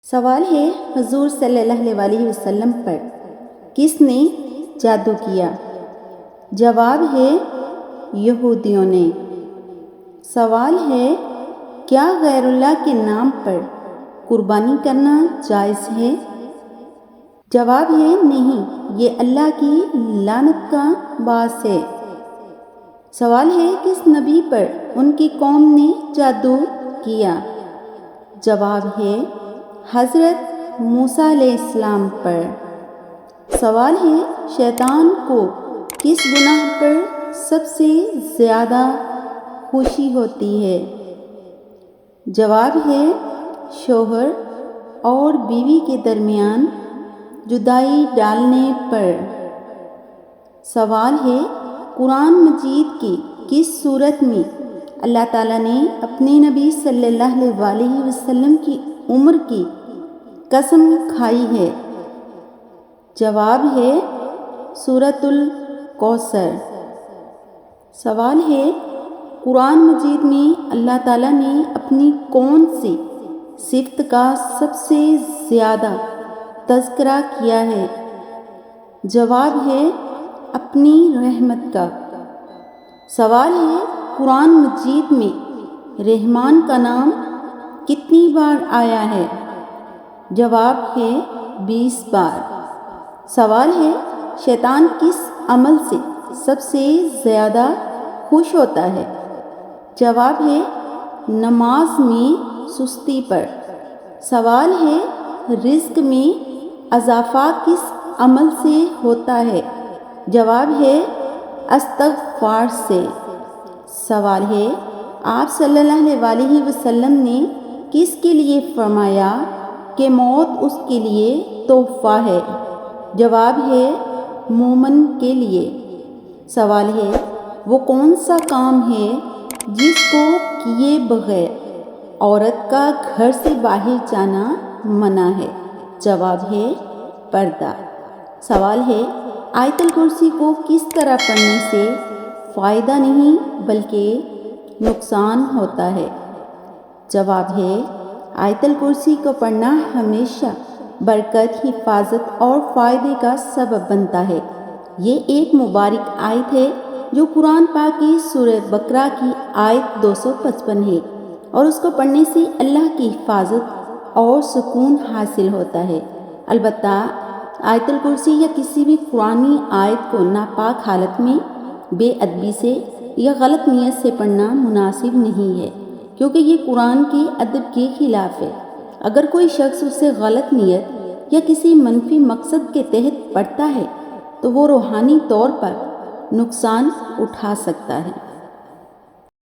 سوال ہے حضور صلی اللہ علیہ وسلم پر کس نے جادو کیا؟ جواب ہے یہودیوں نے۔ سوال ہے کیا غیر اللہ کے نام پر قربانی کرنا جائز ہے؟ جواب ہے نہیں، یہ اللہ کی لعنت کا باعث ہے۔ سوال ہے کس نبی پر ان کی قوم نے جادو کیا؟ جواب ہے حضرت موسیٰ علیہ السلام پر۔ سوال ہے شیطان کو کس گناہ پر سب سے زیادہ خوشی ہوتی ہے؟ جواب ہے شوہر اور بیوی کے درمیان جدائی ڈالنے پر۔ سوال ہے قرآن مجید کی کس صورت میں اللہ تعالیٰ نے اپنے نبی صلی اللہ علیہ وسلم کی عمر کی قسم کھائی ہے؟ جواب ہے سورۃ الکوثر۔ سوال ہے قرآن مجید میں اللہ تعالیٰ نے اپنی کون سی صفت کا سب سے زیادہ تذکرہ کیا ہے؟ جواب ہے اپنی رحمت کا۔ سوال ہے قرآن مجید میں رحمان کا نام کتنی بار آیا ہے؟ جواب ہے 20 بار۔ سوال ہے شیطان کس عمل سے سب سے زیادہ خوش ہوتا ہے؟ جواب ہے نماز میں سستی پر۔ سوال ہے رزق میں اضافہ کس عمل سے ہوتا ہے؟ جواب ہے استغفار سے۔ سوال ہے آپ صلی اللہ علیہ وسلم نے کس کے لیے فرمایا کہ موت اس کے لیے تحفہ ہے؟ جواب ہے مومن کے لیے۔ سوال ہے وہ کون سا کام ہے جس کو کیے بغیر عورت کا گھر سے باہر جانا منع ہے؟ جواب ہے پردہ۔ سوال ہے آیت الکرسی کو کس طرح پڑھنے سے فائدہ نہیں بلکہ نقصان ہوتا ہے؟ جواب ہے آیت الکرسی کو پڑھنا ہمیشہ برکت، حفاظت اور فائدے کا سبب بنتا ہے۔ یہ ایک مبارک آیت ہے جو قرآن پاک کی سورہ بقرہ کی آیت 255 ہے، اور اس کو پڑھنے سے اللہ کی حفاظت اور سکون حاصل ہوتا ہے۔ البتہ آیت الکرسی یا کسی بھی قرآنی آیت کو ناپاک حالت میں بے ادبی سے یا غلط نیت سے پڑھنا مناسب نہیں ہے، کیونکہ یہ قرآن کے ادب کے خلاف ہے۔ اگر کوئی شخص اسے غلط نیت یا کسی منفی مقصد کے تحت پڑھتا ہے تو وہ روحانی طور پر نقصان اٹھا سکتا ہے۔